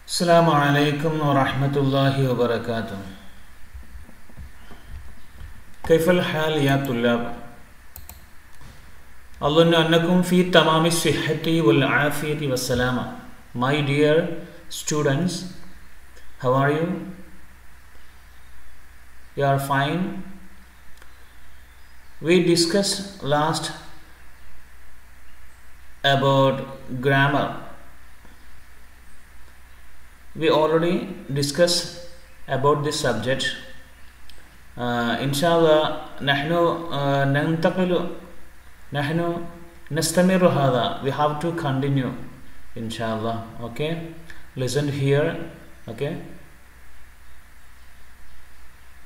السلام عليكم ورحمة الله وبركاته. كيف الحال يا طلاب؟ أظن أنكم في تمام الصحة والعافية والسلامة. My dear students, how are you? You are fine? We discussed last about grammar. We already discussed about this subject. Inshallah نحن نستمر هذا. We have to continue inshallah. Okay, listen here. Okay,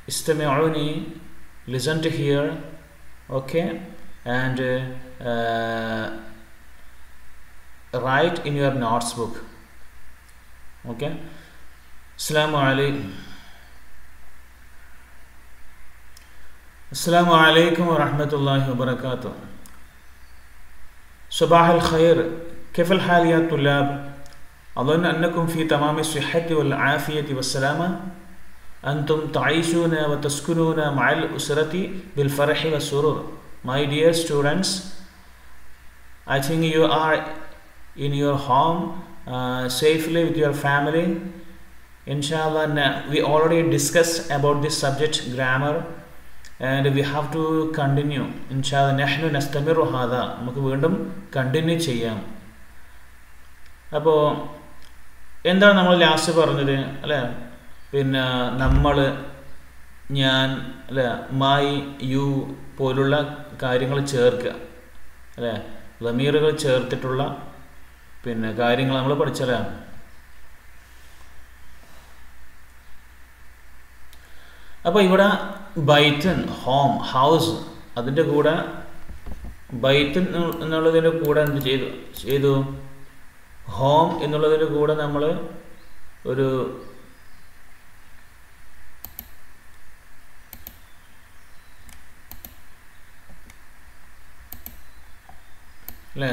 استمعوني, listen to here. Okay, and write in your notes book. Okay, Assalamu alaikum wa rahmatullahi wa barakatuh. صباح الخير. كيف الحال يا طلاب؟ أظن أنكم في تمام الصحة والعافية والسلامة. أنتم تعيشون وتسكنون مع الأسرة بالفرح والسرور. My dear students, I think you are in your home safely with your family. Inshallah, we already discussed about this subject, grammar, and we have to continue. Inshallah, نحن نستمر هذا. നമുക്ക് വീണ്ടും continue ചെയ്യാം. അപ്പോൾ എന്താണ് നമ്മൾ last പറഞ്ഞത് അല്ലേ? പിന്നെ നമ്മൾ, ഞാൻ അല്ലേ, മൈ, യു പോലുള്ള കാര്യങ്ങൾ ചേർക്കുക അല്ലേ, ളമീറുകൾ ചേർത്തിട്ടുള്ള പിന്നെ കാര്യങ്ങൾ നമ്മൾ പഠിച്ചല്ലേ. അപ്പോൾ ഇവിടെ ബൈറ്റൻ, ഹോം, ഹൗസ്, അതിൻ്റെ കൂടെ ബൈറ്റൻ എന്നുള്ളതിൻ്റെ കൂടെ എന്ത് ചെയ്തു ഹോം എന്നുള്ളതിൻ്റെ കൂടെ നമ്മൾ ഒരു അല്ലേ,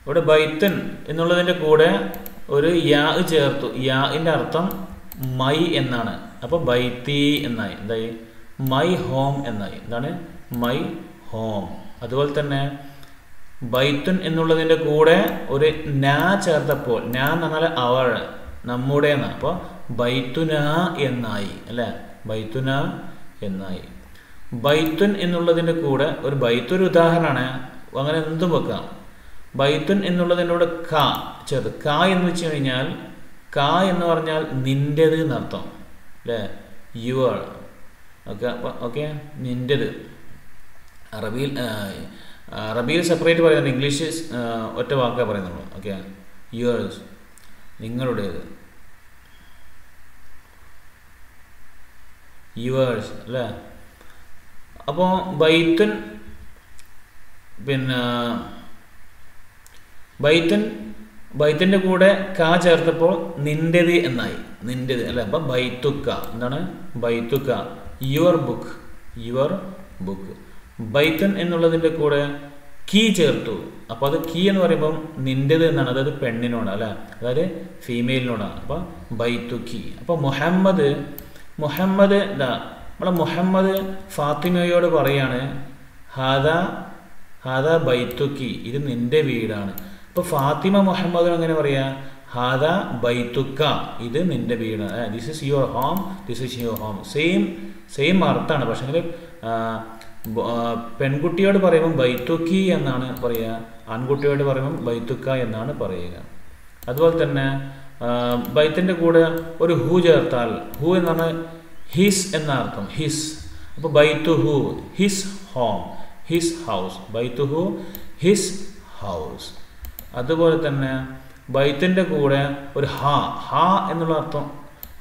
ഇവിടെ ബൈത്തൻ എന്നുള്ളതിൻ്റെ കൂടെ ഒരു യാ ചേർത്തു. യാൻ്റെ അർത്ഥം മൈ എന്നാണ്. അപ്പോൾ ബൈത്തി എന്നായി. എന്തായി? മൈ ഹോം എന്നായി. എന്താണ്? My home. അതുപോലെ തന്നെ ബൈത്തുൻ എന്നുള്ളതിൻ്റെ കൂടെ ഒരു നാ ചേർത്തപ്പോൾ, നാ എന്ന് പറഞ്ഞാൽ അവർ, നമ്മുടെ എന്നാണ്. അപ്പോൾ ബൈത്തുന എന്നായി അല്ലേ, ബൈത്തുന എന്നായി. ബൈത്തുൻ എന്നുള്ളതിൻ്റെ കൂടെ ഒരു ബൈത്തൊരു ഉദാഹരണമാണ്, അങ്ങനെ എന്തും വെക്കാം. ബൈത്തുൻ എന്നുള്ളതിനോട് ക ചേർത്ത്. ക എന്ന് വെച്ച് കഴിഞ്ഞാൽ, ക എന്ന് പറഞ്ഞാൽ നിൻ്റെത് എന്നർത്ഥം അല്ലേ, യുവർ. Okay okay, നിൻ്റെത്. അറബിയിൽ സെപ്പറേറ്റ് പറയുന്നുണ്ട്, ഇംഗ്ലീഷ് ഒറ്റ വാക്കേ പറയുന്നുള്ളൂ. ഓക്കെ, യുവേഴ്സ്, നിങ്ങളുടേത്, യുവേഴ്സ് അല്ലേ. അപ്പോൾ ബൈത്തുൻ, പിന്നെ ബൈത്തിൻ്റെ കൂടെ ക ചേർത്തപ്പോൾ നിൻ്റെത് എന്നായി, നിൻ്റെത് അല്ലേ. അപ്പം ബൈത്തുക്ക, എന്താണ്? ബൈത്തുക്ക, യുവർ ബുക്ക്, യുവർ ബുക്ക്. ബൈത്തൻ എന്നുള്ളതിൻ്റെ കൂടെ കീ ചേർത്തു. അപ്പോൾ അത് കീ എന്ന് പറയുമ്പം നിൻ്റെത് എന്നാണ്, അതായത് പെണ്ണിനോട് അല്ലേ, അതായത് ഫീമെയിലിനോടാണ്. അപ്പം ബൈത്തുക്കി. അപ്പോൾ മുഹമ്മദ് എന്താ, നമ്മളെ മുഹമ്മദ് ഫാത്തിമയോട് പറയാണ് ഹാദ ബൈത്തുക്കി, ഇത് നിൻ്റെ വീടാണ്. അപ്പോൾ ഫാത്തിമ മുഹമ്മദ് അങ്ങനെ പറയാ, ഹാദ ബൈത്തുക്ക, ഇത് നിൻ്റെ വീടാണ്. This is your home, this is your home. Same അർത്ഥമാണ്. പക്ഷേ പെൺകുട്ടിയോട് പറയുമ്പം ബൈത്തുക്കി എന്നാണ് പറയുക, ആൺകുട്ടിയോട് പറയുമ്പം ബൈത്തുക്ക എന്നാണ് പറയുക. അതുപോലെ തന്നെ ബൈത്തിൻ്റെ കൂടെ ഒരു ഹു ചേർത്താൽ, ഹു എന്ന് പറഞ്ഞാൽ ഹിസ് എന്ന അർത്ഥം, ഹിസ്. അപ്പോൾ ബൈത്തുഹു, ഹിസ് ഹോം, ഹിസ് ഹൗസ്. ബൈത്തുഹു, ഹിസ് ഹൗസ്. അതുപോലെ തന്നെ ബൈത്തിൻ്റെ കൂടെ ഒരു ഹ എന്നുള്ള അർത്ഥം.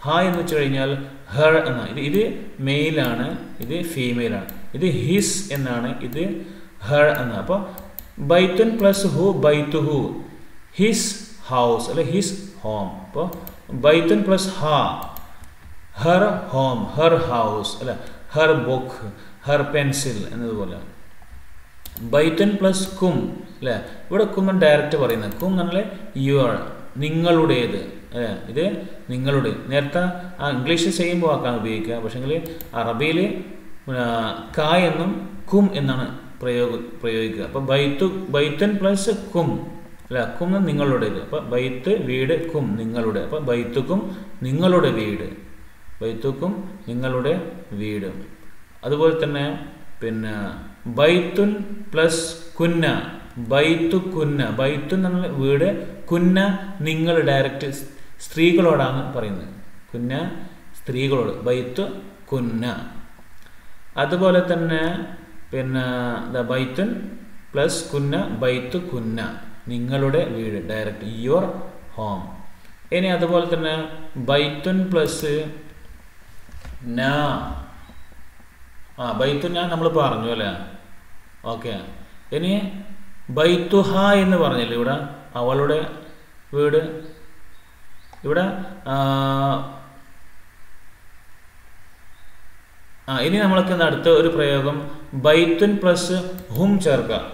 ഹ എന്ന് വെച്ച് കഴിഞ്ഞാൽ ഹർ എന്നാണ്. ഇത് മെയിലാണ്, ഇത് ഫീമെയിലാണ്. ഇത് ഹിസ് എന്നാണ്, ഇത് ഹർ എന്നാണ്. അപ്പോൾ ബൈത്തുൻ പ്ലസ് ഹു, ബൈത്തുഹു, ഹിസ് ഹൗസ് അല്ലെ, ഹിസ് ഹോം. അപ്പോൾ ബൈത്തുൻ plus her home, her house അല്ലെ, ഹർ ബുക്ക്, ഹർ പെൻസിൽ എന്നതുപോലെ. ബൈത്തുൻ പ്ലസ് കും അല്ലേ, ഇവിടെ കും ഡയറക്റ്റ് പറയുന്നത്. കും എന്നാൽ യുവർ, നിങ്ങളുടേത് ഇത് നിങ്ങളുടെ. നേരത്തെ ഇംഗ്ലീഷിൽ സെയിം വാക്കാണ് ഉപയോഗിക്കുക, പക്ഷെങ്കിൽ അറബിയിൽ ക എന്നും കും എന്നാണ് പ്രയോഗിക്കുക. അപ്പോൾ ബൈത്തുൻ പ്ലസ് കും അല്ല, കും നിങ്ങളുടേത്. അപ്പോൾ ബൈത്ത് വീട്, കും നിങ്ങളുടെ. അപ്പോൾ ബൈത്തുക്കും നിങ്ങളുടെ വീട്, ബൈത്തുക്കും നിങ്ങളുടെ വീട്. അതുപോലെ തന്നെ പിന്നെ ബൈത്തുൻ പ്ലസ് കുന്ന, ബൈത്തു കുന്ന, ബൈത്തു എന്നുള്ള വീട്, കുന്ന നിങ്ങൾ ഡയറക്റ്റ് സ്ത്രീകളോടാണ് പറയുന്നത്. കുന്ന സ്ത്രീകളോട്, ബൈത്തു കുന്ന. അതുപോലെ തന്നെ പിന്നെ ബൈത്തുൻ പ്ലസ് കുന്ന, ബൈത്തു കുന്ന നിങ്ങളുടെ വീട്, ഡയറക്റ്റ് യുവർ ഹോം. ഇനി അതുപോലെ തന്നെ ബൈത്തുൻ പ്ലസ് ന, ബൈത്തുന നമ്മൾ പറഞ്ഞു അല്ലേ. ഓക്കെ, ഇനി ബൈത്തുഹ എന്ന് പറഞ്ഞില്ലേ ഇവിടെ, അവളുടെ വീട്. ഇവിടെ ഇനി നമ്മൾക്ക് അടുത്ത ഒരു പ്രയോഗം ബൈത്തുൻ പ്ലസ് ഹും ചേർക്കാം.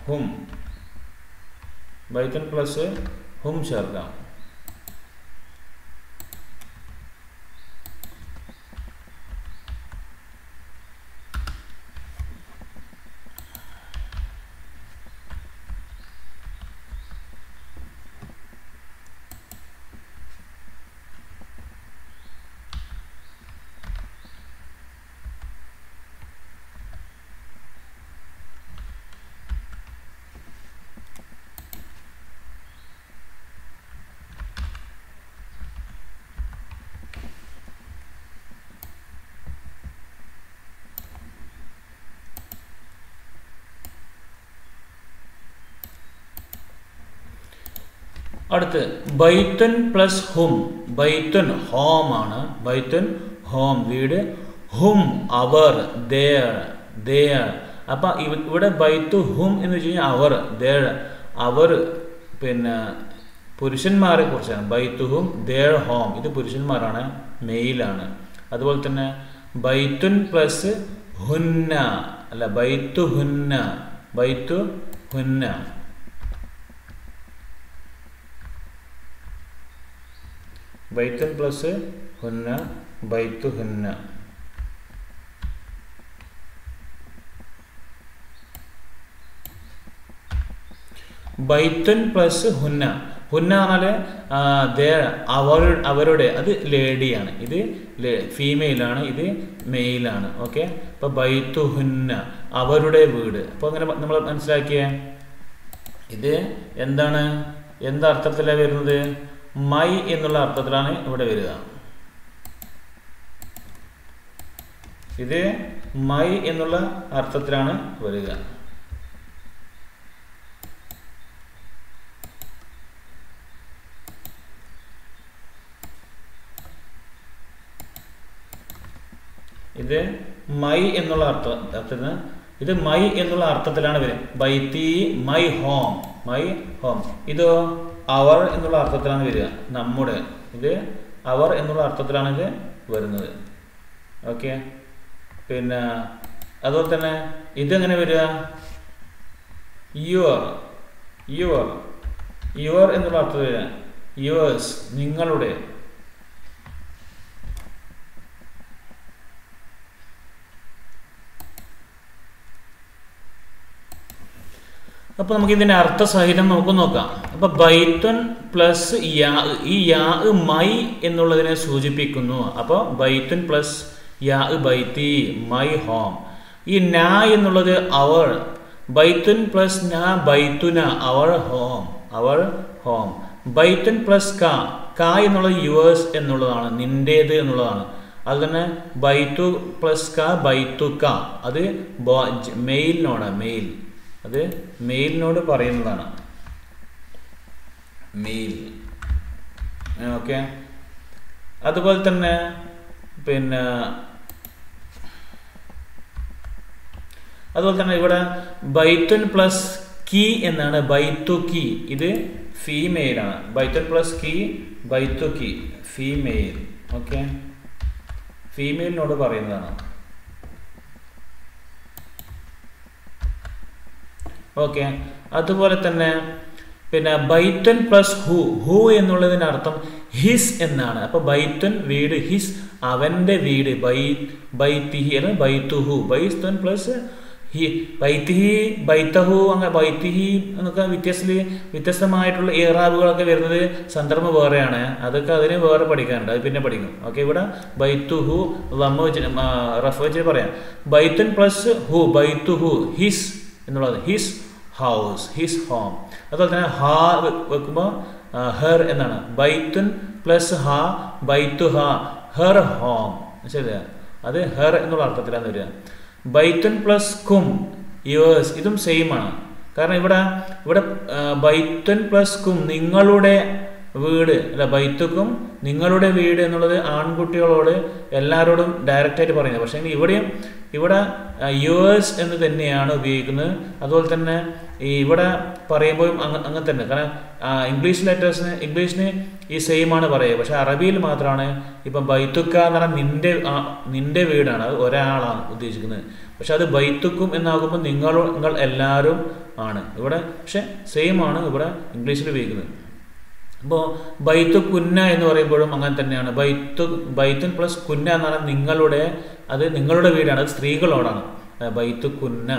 ഹും, ബൈത്തുൻ പ്ലസ് ഹും ചേർക്കാം. അടുത്ത് ബൈത്തുൻ പ്ലസ് ഹും, ബൈത്തുൻ ഹോം ആണ്, ബൈത്തുൻ ഹോം വീട്, ഹും അവർ, ദേർ. അപ്പം ഇവിടെ ബൈത്തു ഹും എന്ന് വെച്ച് കഴിഞ്ഞാൽ അവർ, ദേർ, അവർ പിന്നെ പുരുഷന്മാരെ കുറിച്ചാണ്. ബൈത്തുഹും ദേർ ഹോം, ഇത് പുരുഷന്മാരാണ്, മെയിലാണ്. അതുപോലെ തന്നെ ബൈത്തുൻ പ്ലസ് ഹുന്ന അല്ല, ബൈത്തു ഹുന്ന, ബൈത്തു ഹുന്ന. ബൈത്തുൻ പ്ലസ് ഹുന്ന, ബൈത്തു ഹുന്ന. ബൈത്തുൻ പ്ലസ് ഹുന്ന, ഹുന്ന പറഞ്ഞാൽ അവരുടെ, അത് ലേഡിയാണ്, ഇത് ഫീമെയിലാണ്, ഇത് മെയിലാണ്. ഓക്കെ, അപ്പൊ ബൈത്തു ഹുന്ന അവരുടെ വീട്. അപ്പൊ അങ്ങനെ നമ്മൾ മനസ്സിലാക്കിയേ, ഇത് എന്താണ്, എന്തർത്ഥത്തിലാണ് വരുന്നത്? മൈ എന്നുള്ള അർത്ഥത്തിലാണ് ഇവിടെ വരിക. ഇത് മൈ എന്നുള്ള അർത്ഥത്തിലാണ് വരിക. ഇത് മൈ എന്നുള്ള അർത്ഥത്തിന്, ഇത് മൈ എന്നുള്ള അർത്ഥത്തിലാണ് വരിക. ബൈത്തി മൈ ഹോം, മൈ ഹോം. ഇതോ അവർ എന്നുള്ള അർത്ഥത്തിലാണ് വരിക, നമ്മുടെ. ഇത് അവർ എന്നുള്ള അർത്ഥത്തിലാണ് ഇത് വരുന്നത്. ഓക്കെ, പിന്നെ അതുപോലെ തന്നെ ഇതെങ്ങനെ വരിക? യുവർ, യുവർ, യുവർ എന്നുള്ള അർത്ഥത്തിൽ വരിക. യുവേഴ്സ് നിങ്ങളുടെ. അപ്പൊ നമുക്ക് ഇതിന്റെ അർത്ഥസഹിതം നമുക്ക് നോക്കാം. അപ്പൊ ബൈത്തുൻ പ്ലസ് യാ, ഈ യാ മൈ എന്നുള്ളതിനെ സൂചിപ്പിക്കുന്നു. അപ്പൊ ബൈത്തുൻ പ്ലസ് യാ ബൈത്തി മൈ ഹോം. ഈ നാ എന്നുള്ളത് അവർ, ബൈത്തുൻ പ്ലസ് നാ ബൈത്തുന our home, our home. ബൈത്തുൻ plus ക എന്നുള്ളത് യുവേഴ്സ് എന്നുള്ളതാണ്, നിന്റേത് എന്നുള്ളതാണ്. അത് തന്നെ ബൈത്തു പ്ലസ് ക ബൈത്തു ക, അത് മെയിലിനോടാണ്, മെയിൽ, അത് മെയിലിനോട് പറയുന്നതാണ്, മെയിൽ. ഓക്കെ, അതുപോലെ തന്നെ പിന്നെ ഇവിടെ ബൈത്തുൻ പ്ലസ് കി എന്നാണ്, ബൈത്തു കി, ഇത് ഫീമെയിലാണ്. ബൈത്തുൻ പ്ലസ് കി ബൈത്തു കി, ഫീമെയിൽ. ഓക്കെ, ഫീമെയിലിനോട് പറയുന്നതാണ്. ഓക്കെ, അതുപോലെ തന്നെ പിന്നെ ബൈത്തുൻ പ്ലസ് ഹു, ഹു എന്നുള്ളതിന് അർത്ഥം ഹിസ് എന്നാണ്. അപ്പോൾ ബൈത്തുൻ വീട്, ഹിസ് അവൻ്റെ വീട്, ബൈത്തിഹി അല്ല ബൈത്തുഹു, ബൈത്തുൻ പ്ലസ് ഹി, ബൈത്തിഹി ബൈത്തഹു, അങ്ങനെ ബൈത്തിഹി എന്നൊക്കെ വ്യത്യസ്തമായിട്ടുള്ള ഇറാബുകളൊക്കെ വരുന്നത് സന്ദർഭം വേറെയാണ്. അതൊക്കെ അതിന് വേറെ പഠിക്കാനുണ്ട്, അത് പിന്നെ പഠിക്കും. ഓക്കെ, ഇവിടെ ബൈത്തുഹു റഫ് വെച്ച് പറയാം. ബൈത്തുൻ പ്ലസ് ഹു, ബൈത്തുഹു ഹിസ് എന്നുള്ളത്, ഹിസ് ഹൗസ്, ഹിസ് ഹോം. അതുപോലെ തന്നെ ഹാ വെക്കുമ്പോൾ ഹെർ എന്നാണ്. ബൈത്തുൻ പ്ലസ് ഹാ, ബൈത്തുഹ ഹെർ ഹോം. ശരിയാ, അത് ഹെർ എന്നുള്ള അർത്ഥത്തിലാണ് വരിക. ബൈത്തുൻ പ്ലസ് കും യുവേഴ്സ്, ഇതും സെയിം ആണ്. കാരണം ഇവിടെ ബൈത്തുൻ പ്ലസ് കും നിങ്ങളുടെ വീട് അല്ല, ബൈത്തുക്കും നിങ്ങളുടെ വീട് എന്നുള്ളത് ആൺകുട്ടികളോട് എല്ലാവരോടും ഡയറക്റ്റായിട്ട് പറയുന്നത്. പക്ഷേ ഇവിടെ യുവേഴ്സ് എന്ന് തന്നെയാണ് ഉപയോഗിക്കുന്നത്. അതുപോലെ തന്നെ ഇവിടെ പറയുമ്പോഴും അങ്ങനെ തന്നെ. കാരണം ഇംഗ്ലീഷിന് ഈ സെയിം ആണ് പറയുക. പക്ഷെ അറബിയിൽ മാത്രമാണ് ഇപ്പം ബൈത്തുക്ക എന്ന് പറഞ്ഞാൽ നിന്റെ വീടാണ്, അത് ഒരാളാണ് ഉദ്ദേശിക്കുന്നത്. പക്ഷെ അത് ബൈത്തുക്കും എന്നാകുമ്പോൾ നിങ്ങൾ എല്ലാവരും ആണ് ഇവിടെ. പക്ഷെ സെയിം ആണ് ഇവിടെ ഇംഗ്ലീഷിൽ ഉപയോഗിക്കുന്നത്. അപ്പോൾ ബൈത്തു കുന്ന എന്ന് പറയുമ്പോഴും അങ്ങനെ തന്നെയാണ്. ബൈത്തുൻ പ്ലസ് കുന്ന എന്ന് പറഞ്ഞാൽ അത് നിങ്ങളുടെ വീടാണ്, അത് സ്ത്രീകളോടാണ് ബൈത്തു കുന്ന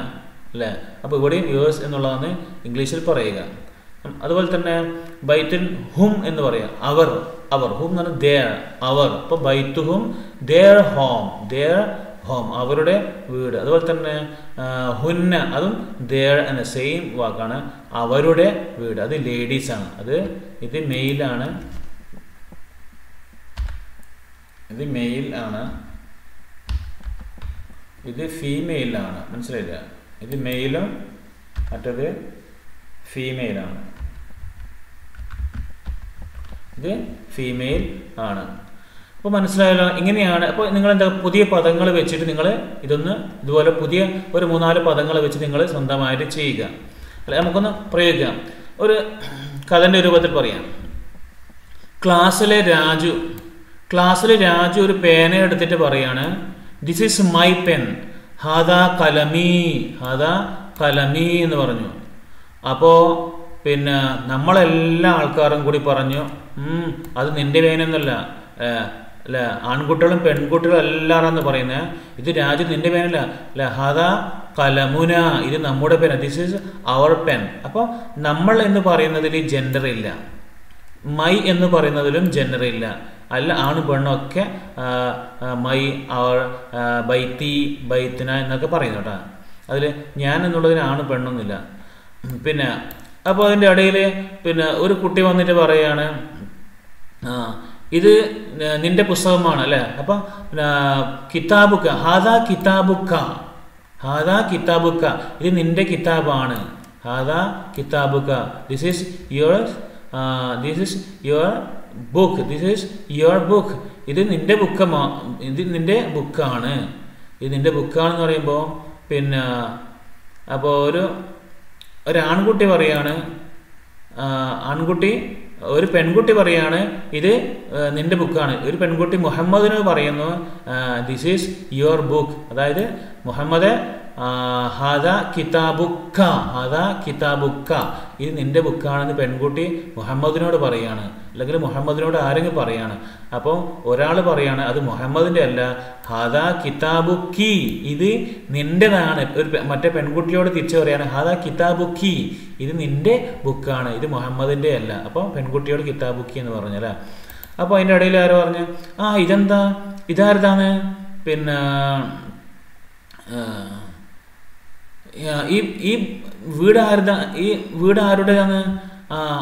അല്ലേ. അപ്പോൾ ഇവിടെയും യുവേഴ്സ് എന്നുള്ളതാണ് ഇംഗ്ലീഷിൽ പറയുക. അതുപോലെ തന്നെ ബൈത്തുൻ ഹും എന്ന് പറയാം, അവർ ഹും എന്ന് പറഞ്ഞാൽ ദേർ, അവർ. അപ്പോൾ ബൈത്തുഹും ദേർ ഹോം, അവരുടെ വീട്. അതുപോലെ തന്നെ ഹുന്ന, അതും ദേർ എന്ന സെയിം വാക്കാണ്, അവരുടെ വീട്. അത് ലേഡീസ് ആണ്, ഇത് മെയിലാണ്, ഇത് ഫീമെയിലാണ്. മനസ്സിലായില്ല? ഇത് മെയിലും മറ്റത് ഫീമെയിലാണ്, ഇത് ഫീമെയിൽ ആണ്. അപ്പോൾ മനസ്സിലായല്ലോ, ഇങ്ങനെയാണ്. അപ്പോൾ നിങ്ങൾ എന്താ പുതിയ പദങ്ങൾ വെച്ചിട്ട് നിങ്ങൾ ഇതുപോലെ പുതിയ ഒരു 3-4 പദങ്ങൾ വെച്ച് നിങ്ങൾ സ്വന്തമായിട്ട് ചെയ്യുക. അല്ലെ, നമുക്കൊന്ന് പ്രയോഗിക്കാം. ഒരു കഥൻ്റെ രൂപത്തിൽ പറയാം. ക്ലാസ്സിലെ രാജു ഒരു പേന എടുത്തിട്ട് പറയാണ്, ദിസ് ഈസ് മൈ പെൻ, ഹാദാ കലമി എന്ന് പറഞ്ഞു. അപ്പോൾ പിന്നെ നമ്മളെല്ലാ ആൾക്കാരും കൂടി പറഞ്ഞു, അത് നിന്റെ പേനൊന്നുമല്ല അല്ലെ, ആൺകുട്ടികളും പെൺകുട്ടികളും എല്ലാവരാന്ന് പറയുന്നത്, ഇത് രാജു നിന്റെ പേനല്ല അല്ലെ, ഹാദാ കലമുന, ഇത് നമ്മുടെ pen, this is our pen. അപ്പോൾ നമ്മൾ എന്ന് പറയുന്നതിൽ ജെൻഡർ ഇല്ല, മൈ എന്ന് പറയുന്നതിലും ജെൻഡർ ഇല്ല. അല്ല, ആണ് പെണ്ണൊക്കെ മൈ, അവർ, ബൈത്തിന എന്നൊക്കെ പറയുന്നു കേട്ടോ. അതിൽ ഞാൻ എന്നുള്ളതിന് ആണ് പെണ്ണൊന്നുമില്ല. പിന്നെ അപ്പോൾ അതിൻ്റെ ഇടയിൽ പിന്നെ ഒരു കുട്ടി വന്നിട്ട് പറയാണ്, ഇത് നിന്റെ പുസ്തകമാണ് അല്ലേ. അപ്പം കിതാബുക്ക, ഹാദാ കിതാബുക്ക, ഇത് നിന്റെ കിതാബാണ്, ഹാദാ കിതാബുക്ക, ദിസ് ഈസ് യുവർ ബുക്ക്, ഇത് നിന്റെ ബുക്കാണ്, ഇത് നിന്റെ ബുക്കാണെന്ന് പറയുമ്പോൾ പിന്നെ അപ്പോൾ ഒരു ആൺകുട്ടി പറയാണ്, ഒരു പെൺകുട്ടി പറയാണ് ഇത് നിന്റെ ബുക്കാണ്. ഒരു പെൺകുട്ടി മുഹമ്മദിന് പറയുന്നു, ദിസ് ഈസ് യുവർ ബുക്ക്, അതായത് മുഹമ്മദ് ഹാദാ കിതാബുക്ക, ഇത് നിന്റെ ബുക്കാണെന്ന് പെൺകുട്ടി മുഹമ്മദിനോട് പറയാണ്, അല്ലെങ്കിൽ മുഹമ്മദിനോട് ആരെങ്കിലും പറയാണ്. അപ്പോൾ ഒരാൾ പറയാണ് അത് മുഹമ്മദിന്റെ അല്ല, ഹാദാ കിതാബുക്കി, ഇത് നിന്റേതാണ്. മറ്റേ പെൺകുട്ടിയോട് തിരിച്ചു പറയാണ്, ഹാദാ കിതാബുക്കി, ഇത് നിന്റെ ബുക്കാണ്, ഇത് മുഹമ്മദിന്റെ അല്ല. അപ്പോൾ പെൺകുട്ടിയോട് കിതാബുക്കി എന്ന് പറഞ്ഞല്ലേ. അപ്പോൾ അതിൻ്റെ ഇടയിൽ ആരോ പറഞ്ഞു, ഇതാരതാണ് പിന്നെ ഈ വീട് ആരുടെയാണ്?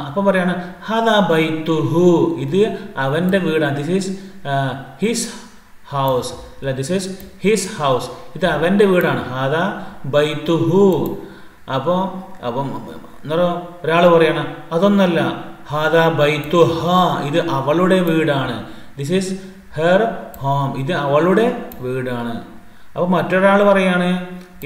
അപ്പം പറയാണ്, ഹാദാ ബൈത്തുഹു, ഇത് അവൻ്റെ വീടാണ്, ദിസ് ഈസ് ഹിസ് ഹൗസ് അല്ല, ദിസ് ഈസ് ഹിസ് ഹൗസ്, ഇത് അവൻ്റെ വീടാണ്, ഹാദാ ബൈത്തുഹു. അപ്പം ഒരാൾ പറയാണ്, അതൊന്നല്ല, ഹാദാ ബൈത്തുഹ, ഇത് അവളുടെ വീടാണ്, ദിസ് ഈസ് ഹെർ ഹോം, ഇത് അവളുടെ വീടാണ്. അപ്പോൾ മറ്റൊരാൾ പറയാണ്,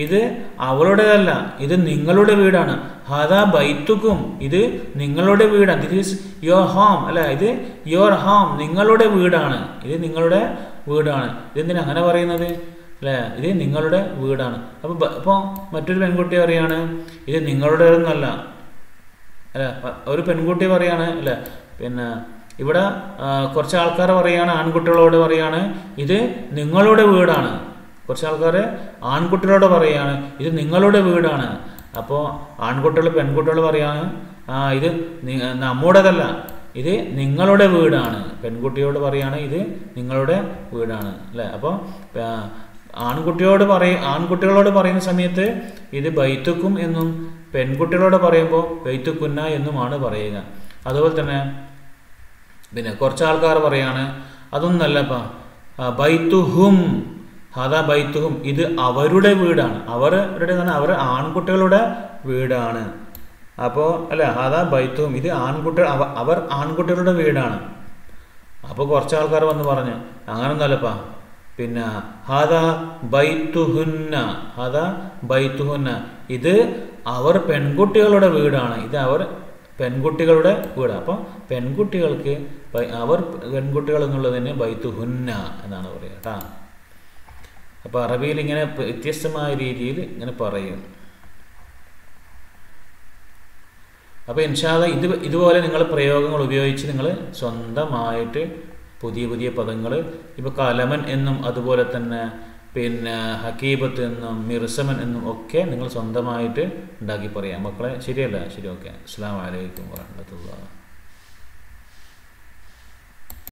ഇത് അവളുടേതല്ല, ഇത് നിങ്ങളുടെ വീടാണ്, ഹാദാ ബൈത്തുക്കും, ഇത് നിങ്ങളുടെ വീടാണ്, ദിസ് ഈസ് യുവർ ഹോം അല്ല, ഇത് യുവർ ഹോം, നിങ്ങളുടെ വീടാണ്, ഇത് നിങ്ങളുടെ വീടാണ്. ഇതെന്തിനാ അങ്ങനെ പറയുന്നത് അല്ലേ, ഇത് നിങ്ങളുടെ വീടാണ്. അപ്പോൾ മറ്റൊരു പെൺകുട്ടി പറയാണ്, ഇത് നിങ്ങളുടേതൊന്നല്ല അല്ല, ഒരു പെൺകുട്ടി പറയാണ് അല്ലേ, പിന്നെ ഇവിടെ കുറച്ച് ആൾക്കാർ പറയാണ്, ആൺകുട്ടികളോട് പറയാണ് ഇത് നിങ്ങളുടെ വീടാണ്. കുറച്ച് ആൾക്കാർ ആൺകുട്ടികളോട് പറയാണ് ഇത് നിങ്ങളുടെ വീടാണ്. അപ്പോൾ ആൺകുട്ടികൾ പെൺകുട്ടികൾ പറയാണ് ഇത് നമ്മുടേതല്ല, ഇത് നിങ്ങളുടെ വീടാണ്. പെൺകുട്ടിയോട് പറയാണ് ഇത് നിങ്ങളുടെ വീടാണ് അല്ലേ. അപ്പോൾ ആൺകുട്ടികളോട് പറയുന്ന സമയത്ത് ഇത് ബൈത്തുക്കും എന്നും പെൺകുട്ടികളോട് പറയുമ്പോൾ ബൈത്തുക്കുന്ന എന്നുമാണ് പറയുക. അതുപോലെ തന്നെ പിന്നെ കുറച്ച് ആൾക്കാർ പറയാണ് അതൊന്നല്ലപ്പാ, ബൈത്തുഹും ഹദാ ബൈത്തുഹും ഇത് അവരുടെ വീടാണ്. അവർ ആൺകുട്ടികളുടെ വീടാണ്. അപ്പോൾ അല്ല ഹദാ ബൈത്തുഹും ഇത് അവർ ആൺകുട്ടികളുടെ വീടാണ്. അപ്പോൾ കുറച്ച് ആൾക്കാർ വന്ന് പറഞ്ഞു അങ്ങനൊന്നല്ലപ്പാ, പിന്നെ ഹദാ ബൈത്തുഹുന്ന ഇത് അവർ പെൺകുട്ടികളുടെ വീടാണ്. ഇത് അവർ പെൺകുട്ടികളുടെ വീട്. അപ്പോൾ പെൺകുട്ടികൾക്ക് അവർ പെൺകുട്ടികൾ എന്നുള്ളതിന് ബൈത്തുഹുന്ന എന്നാണ് പറയുക കേട്ടോ. അപ്പോൾ അറബിയിൽ ഇങ്ങനെ വ്യത്യസ്തമായ രീതിയിൽ ഇങ്ങനെ പറയും. അപ്പോൾ ഇൻഷാ അല്ലാഹ് ഇതുപോലെ നിങ്ങൾ പ്രയോഗങ്ങൾ ഉപയോഗിച്ച് നിങ്ങൾ സ്വന്തമായിട്ട് പുതിയ പുതിയ പദങ്ങൾ, ഇപ്പോൾ കലമൻ എന്നും അതുപോലെ തന്നെ പിന്നെ ഹക്കീബത്ത് എന്നും മിർസമൻ എന്നും ഒക്കെ നിങ്ങൾ സ്വന്തമായിട്ട് ഉണ്ടാക്കി പറയാം മക്കളെ. ശരിയല്ല? ശരി, ഓക്കെ. അസ്സലാമു അലൈക്കും വറഹ്മത്തുള്ളാഹി.